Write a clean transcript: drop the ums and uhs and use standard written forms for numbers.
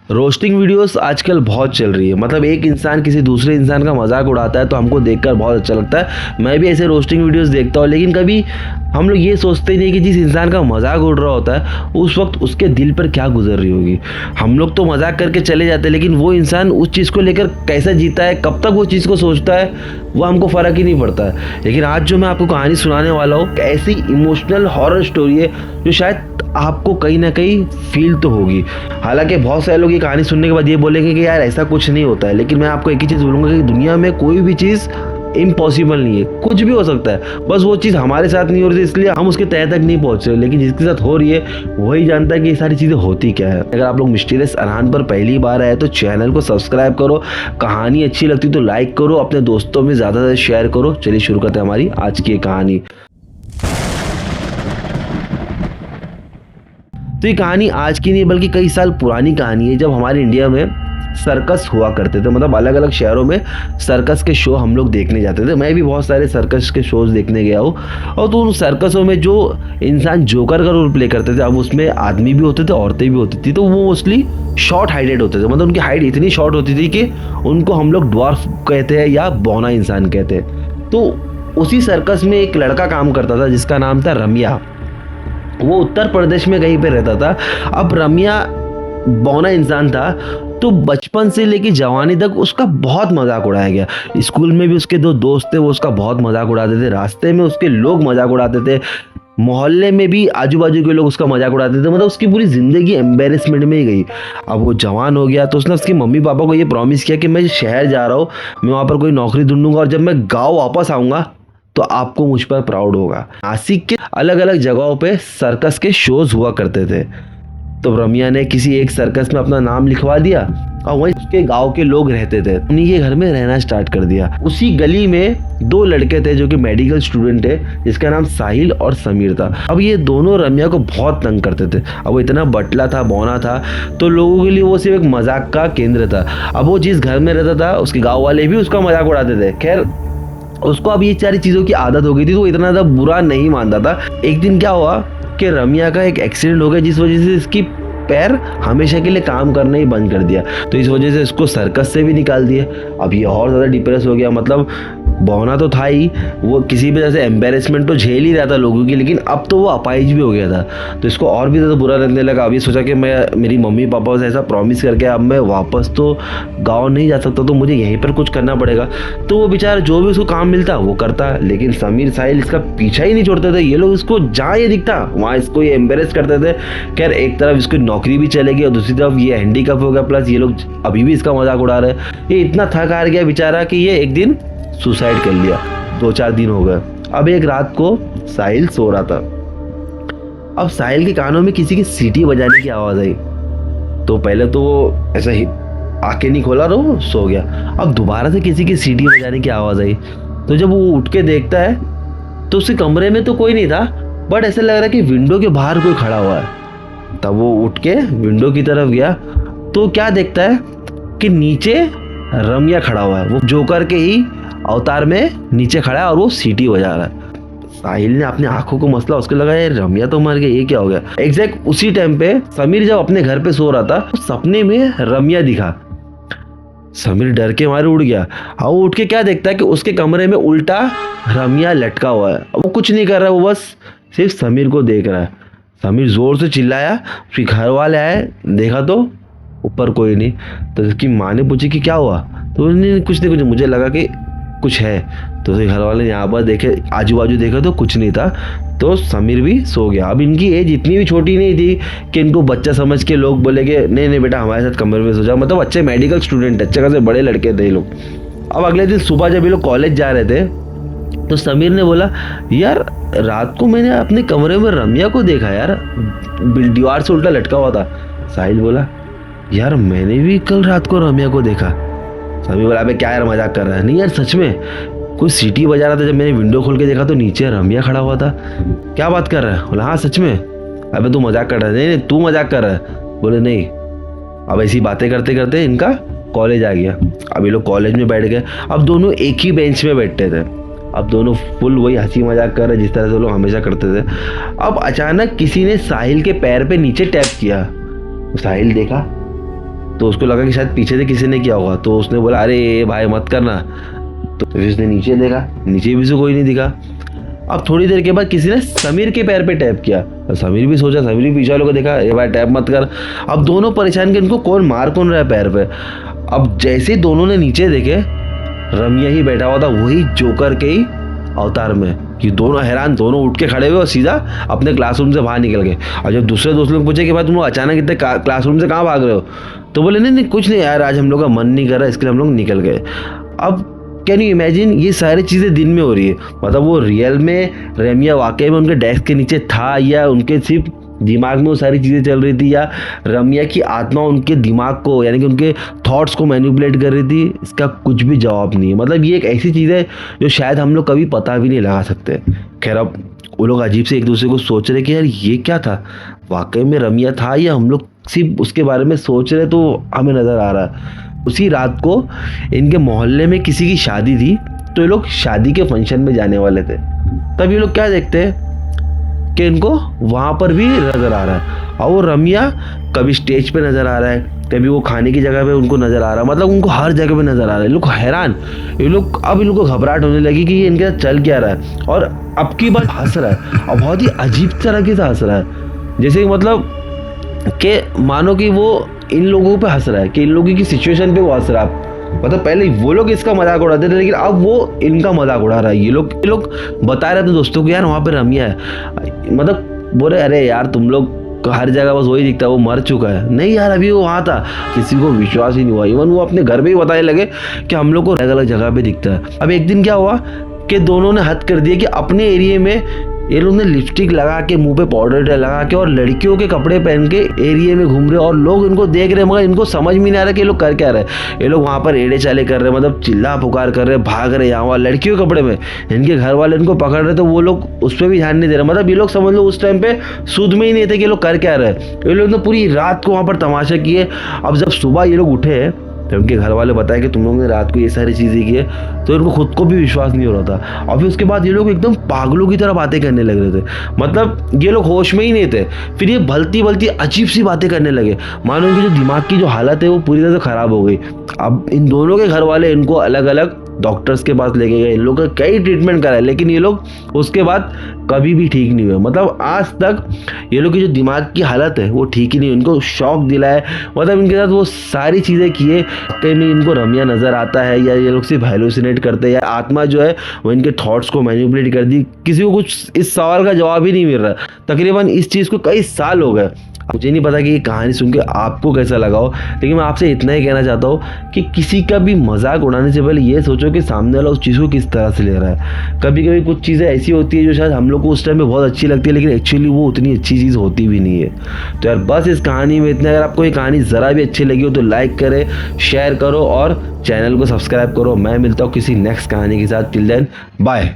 Roasting videos आजकल बहुत चल रही है। मतलब एक इंसान किसी दूसरे इंसान का मजाक उड़ाता है तो हमको देखकर बहुत अच्छा लगता है। मैं भी ऐसे रोस्टिंग वीडियोस देखता हूँ, लेकिन कभी हम लोग ये सोचते ही नहीं कि जिस इंसान का मजाक उड़ रहा होता है उस वक्त उसके दिल पर क्या गुजर रही होगी। हम लोग तो मजाक करके चले जाते हैं, लेकिन वो इंसान उस चीज़ को लेकर कैसे जीता है, कब तक वो चीज़ को सोचता है, वो हमको फ़र्क ही नहीं पड़ता है। लेकिन आज जो मैं आपको कहानी सुनाने वाला हूँ, ऐसी इमोशनल हॉरर स्टोरी है जो शायद आपको कहीं ना कहीं फील तो होगी। हालांकि बहुत सारे लोग ये कहानी सुनने के बाद ये बोलेंगे कि यार ऐसा कुछ नहीं होता है, लेकिन मैं आपको एक ही चीज़ बोलूँगा कि दुनिया में कोई भी चीज़ इम्पॉसिबल नहीं है। कुछ भी हो सकता है, बस वो चीज़ हमारे साथ नहीं हो रही थी इसलिए हम उसके तह तक नहीं पहुंच रहे, लेकिन जिसके साथ हो रही है वही जानता है कि ये सारी चीज़ें होती क्या है। अगर आप लोग मिस्टीरियस अरहान पर पहली बार आए तो चैनल को सब्सक्राइब करो, कहानी अच्छी लगती तो लाइक करो, अपने दोस्तों में ज़्यादा से शेयर करो। चलिए शुरू करते हैं हमारी आज की कहानी। तो ये कहानी आज की नहीं बल्कि कई साल पुरानी कहानी है, जब हमारे इंडिया में सर्कस हुआ करते थे। मतलब अलग अलग शहरों में सर्कस के शो हम लोग देखने जाते थे। मैं भी बहुत सारे सर्कस के शोज देखने गया हूँ। और तो उन सर्कसों में जो इंसान जोकर का रोल प्ले करते थे, अब उसमें आदमी भी होते थे, औरतें भी होती थी, तो वो मोस्टली शॉर्ट हाइटेड होते थे। मतलब उनकी हाइट इतनी शॉर्ट होती थी कि उनको हम लोग ड्वार्फ कहते हैं या बौना इंसान कहते हैं। तो उसी सर्कस में एक लड़का काम करता था जिसका नाम था रमिया। वो उत्तर प्रदेश में कहीं पे रहता था। अब रमिया बौना इंसान था, तो बचपन से लेकर जवानी तक उसका बहुत मजाक उड़ाया गया। स्कूल में भी उसके दो दोस्त थे, वो उसका बहुत मजाक उड़ाते थे, रास्ते में उसके लोग मजाक उड़ाते थे, मोहल्ले में भी आजू बाजू के लोग उसका मजाक उड़ाते थे। मतलब उसकी पूरी जिंदगी एम्बेरसमेंट में ही गई। अब वो जवान हो गया तो उसने उसके मम्मी पापा को ये प्रॉमिस किया कि मैं शहर जा रहा हूँ, मैं वहाँ पर कोई नौकरी ढूंढूंगा और जब मैं गाँव वापस आऊँगा तो आपको मुझ पर प्राउड होगा। नासिक के अलग अलग जगहों पे सर्कस के शोज हुआ करते थे। तो रमिया ने किसी एक सर्कस में अपना नाम लिखवा दिया और वहीं उसके गांव के लोग रहते थे, उन्हीं के घर में रहना स्टार्ट कर दिया। उसी गली में दो लड़के थे जो कि मेडिकल स्टूडेंट थे, जिसका नाम साहिल और समीर था। अब ये दोनों रमिया को बहुत तंग करते थे। अब वो इतना बटला था, बौना था, तो लोगों के लिए वो सिर्फ एक मजाक का केंद्र था। अब वो जिस घर में रहता था उसके गाँव वाले भी उसका मजाक उड़ाते थे। खैर उसको अब ये सारी चीज़ों की आदत हो गई थी, तो वो इतना ज़्यादा बुरा नहीं मानता था। एक दिन क्या हुआ कि रमिया का एक एक्सीडेंट हो गया, जिस वजह से इसकी पैर हमेशा के लिए काम करना ही बंद कर दिया। तो इस वजह से इसको सर्कस से भी निकाल दिया। अब ये और ज़्यादा डिप्रेस हो गया। मतलब बौना तो था ही, वो किसी भी तरह से एम्बेरसमेंट तो झेल ही रहा था लोगों की, लेकिन अब तो वो अपाहिज भी हो गया था। तो इसको और भी ज़्यादा बुरा लगने लगा। अब ये सोचा कि मैं मेरी मम्मी पापा से ऐसा प्रॉमिस करके अब मैं वापस तो गाँव नहीं जा सकता, तो मुझे यहीं पर कुछ करना पड़ेगा। तो वो बेचारा जो भी उसको काम मिलता वो करता, लेकिन समीर साहिल इसका पीछा ही नहीं छोड़ते थे। ये लोग इसको जहाँ ये दिखता वहाँ इसको ये एम्बेरस करते थे। खैर एक तरफ इसको नौकरी भी चलेगी और दूसरी तरफ ये हैंडीकैप हो गया, प्लस ये लोग अभी भी इसका मजाक उड़ा रहे हैं। ये इतना थक हार गया बेचारा कि ये एक दिन सुसाइड कर लिया। 2-4 दिन हो गए। अब एक रात को साहिल सो रहा था। अब साहिल के कानों में किसी की सीटी बजाने की आवाज आई। तो पहले तो वो ऐसा ही आंखें नहीं खोला, रो सो गया। अब दोबारा से किसी की सीटी बजाने की आवाज आई। तो जब वो उठ के देखता है तो उसके कमरे में तो कोई नहीं था, बट ऐसा लग रहा है कि विंडो के बाहर कोई खड़ा हुआ है। तब वो उठ के विंडो की तरफ गया तो क्या देखता है कि नीचे रमिया खड़ा हुआ है। वो जोकर के ही अवतार में नीचे खड़ा है और वो सीटी बजा रहा है। साहिल ने अपनी आंखों को मसला, उसको लगा यार रमिया तो मर गई, ये क्या हो गया। एग्जैक्ट उसी टाइम पे समीर जब अपने घर पे सो रहा था तो सपने में रमिया दिखा। समीर डर के मारे उड़ गया। और वो उठ के क्या देखता है कि उसके कमरे में उल्टा रमिया लटका हुआ है। वो कुछ नहीं कर रहा है, वो बस सिर्फ समीर को देख रहा है। समीर जोर से चिल्लाया, फिर घर वाले आए, देखा तो ऊपर कोई नहीं। तो उसकी माँ ने पूछी कि क्या हुआ, तो उन्होंने कुछ नहीं, मुझे लगा कि कुछ है। तो उसके घर वाले यहाँ पर देखे, आजू बाजू देखा तो कुछ नहीं था। तो समीर भी सो गया। अब इनकी एज इतनी भी छोटी नहीं थी कि इनको बच्चा समझ के लोग बोले कि नहीं नहीं बेटा हमारे साथ कमरे में सो जाओ। मतलब अच्छे मेडिकल स्टूडेंट, अच्छे खासे बड़े लड़के थे ये लोग। अब अगले दिन सुबह जब ये लोग कॉलेज जा रहे थे तो समीर ने बोला यार रात को मैंने अपने कमरे में रमिया को देखा यार, दीवार से उल्टा लटका हुआ था। साहिल बोला यार मैंने भी कल रात को रमिया को देखा। समीर बोला अबे क्या यार मजाक कर रहा है। नहीं यार सच में कोई सीटी बजा रहा था, जब मैंने विंडो खोल के देखा तो नीचे रमिया खड़ा हुआ था। क्या बात कर रहा है। बोला हाँ सच में। अबे तू मजाक कर रहा है। नहीं नहीं तू मजाक कर रहा है। बोले नहीं। अब ऐसी बातें करते करते इनका कॉलेज आ गया। अब ये लोग कॉलेज में बैठ गए। अब दोनों एक ही बेंच में बैठते थे। अब दोनों फुल वही हंसी मजाक कर रहे जिस तरह से लोग हमेशा करते थे। अब अचानक किसी ने साहिल के पैर पे नीचे टैप किया। साहिल देखा तो उसको लगा कि शायद पीछे से किसी ने किया होगा, तो उसने बोला अरे भाई मत करना। तो फिर उसने नीचे देखा, नीचे भी से कोई नहीं दिखा। अब थोड़ी देर के बाद किसी ने समीर के पैर पे टैप किया, तो समीर भी सोचा, समीर भी पीछे वालों को देखा, ये भाई टैप मत कर। अब दोनों परेशान कि इनको कौन मार कौन रहा है पैर पे। अब जैसे ही दोनों ने नीचे देखे, रमिया ही बैठा हुआ था वही जोकर के ही अवतार में। कि दोनों हैरान, दोनों उठ के खड़े हुए और सीधा अपने क्लासरूम से बाहर निकल गए। और जब दूसरे दोस्त लोग पूछे कि भाई तुम लोग अचानक इतने क्लासरूम से कहाँ भाग रहे हो, तो बोले नहीं नहीं कुछ नहीं यार, आज हम लोग का मन नहीं कर रहा, इसके लिए हम लोग निकल गए। अब कैन यू इमेजिन, ये सारी चीज़ें दिन में हो रही है। मतलब वो रियल में रमिया वाकई में उनके डेस्क के नीचे था, या उनके सिर्फ दिमाग में वो सारी चीज़ें चल रही थी, या रमिया की आत्मा उनके दिमाग को यानी कि उनके थॉट्स को मैनिपुलेट कर रही थी, इसका कुछ भी जवाब नहीं है। मतलब ये एक ऐसी चीज़ है जो शायद हम लोग कभी पता भी नहीं लगा सकते। खैर अब वो लोग अजीब से एक दूसरे को सोच रहे कि यार ये क्या था, वाकई में रमिया था या हम लोग सिर्फ उसके बारे में सोच रहे तो हमें नज़र आ रहा है। उसी रात को इनके मोहल्ले में किसी की शादी थी, तो ये लोग शादी के फंक्शन में जाने वाले थे। तब ये लोग क्या देखते हैं कि इनको वहाँ पर भी नज़र आ रहा है, और वो रमिया कभी स्टेज पे नज़र आ रहा है, कभी वो खाने की जगह पे उनको नज़र आ रहा है। मतलब उनको हर जगह पे नज़र आ रहा है। लोग हैरान, ये लोग अब इनको घबराहट होने लगी कि ये इनके साथ चल क्या रहा है। और अब की बार हंस रहा है, और बहुत ही अजीब तरीके से हंस रहा है, जैसे कि मतलब कि मानो कि वो इन लोगों पे हंस रहा है, कि इन लोगों की सिचुएशन पे वो हंस रहा है। मतलब पहले वो लोग इसका मजाक उड़ाते थे, लेकिन अब वो इनका मजाक उड़ा रहा है। ये लोग बता रहे थे दोस्तों को यार वहाँ पे रमिया है। मतलब बोले अरे यार तुम लोग हर जगह बस वही दिखता है, वो मर चुका है। नहीं यार अभी वो वहाँ था, किसी को विश्वास ही नहीं हुआ। इवन वो अपने घर पे ही बताने लगे कि हम लोग को अलग अलग जगह पे दिखता है। अब एक दिन क्या हुआ कि दोनों ने हद कर दिया कि अपने एरिया में ये लोग ने लिपस्टिक लगा के, मुंह पे पाउडर लगा के और लड़कियों के कपड़े पहन के एरिया में घूम रहे, और लोग इनको देख रहे, मगर इनको समझ में नहीं आ रहा कि ये लोग कर क्या रहे। ये लोग वहाँ पर एड़े चाले कर रहे, मतलब चिल्ला पुकार कर रहे, भाग रहे यहाँ वहाँ लड़कियों के कपड़े में। इनके घर वाले इनको पकड़ रहे, तो वो लोग उस पर भी ध्यान नहीं दे रहे। मतलब ये लोग समझ लो उस टाइम पे सुध में ही नहीं थे कि ये लोग कर क्या रहे। ये लोग ने पूरी रात को वहाँ पर तमाशा किए। अब जब सुबह ये लोग उठे तो उनके घर वाले बताए कि तुम लोगों ने रात को ये सारी चीज़ें की है, तो इनको खुद को भी विश्वास नहीं हो रहा था। और फिर उसके बाद ये लोग एकदम पागलों की तरह बातें करने लग रहे थे। मतलब ये लोग होश में ही नहीं थे। फिर ये भलती भलती अजीब सी बातें करने लगे, मानो इनकी जो दिमाग की जो हालत है वो पूरी तरह से ख़राब हो गई। अब इन दोनों के घर वाले इनको अलग अलग डॉक्टर्स के पास लेके गए, इन लोग का कई ट्रीटमेंट कराए, लेकिन ये लोग उसके बाद कभी भी ठीक नहीं हुए। मतलब आज तक ये लोग की जो दिमाग की हालत है वो ठीक ही नहीं, इनको शौक दिलाए। मतलब इनके साथ वो सारी चीज़ें किए, कहीं में इनको रमिया नज़र आता है, या ये लोग सिर्फ हेलुसिनेट करते हैं, या आत्मा जो है वो इनके थॉट्स को मैनिपुलेट कर दी। किसी को कुछ इस सवाल का जवाब ही नहीं मिल रहा। तकरीबन इस चीज़ को कई साल हो गए। मुझे नहीं पता कि ये कहानी सुन के आपको कैसा लगा हो, लेकिन मैं आपसे इतना ही कहना चाहता हूँ कि किसी का भी मजाक उड़ाने से पहले ये सोचो कि सामने वाला उस चीज़ को किस तरह से ले रहा है। कभी कभी कुछ चीज़ें ऐसी होती है जो शायद हम लोग को उस टाइम पे बहुत अच्छी लगती है, लेकिन एक्चुअली वो उतनी अच्छी चीज़ होती भी नहीं है। तो यार बस इस कहानी में इतना। अगर आपको ये कहानी ज़रा भी अच्छी लगी हो तो लाइक करें, शेयर करो और चैनल को सब्सक्राइब करो। मैं मिलता हूँ किसी नेक्स्ट कहानी के साथ। Till then bye.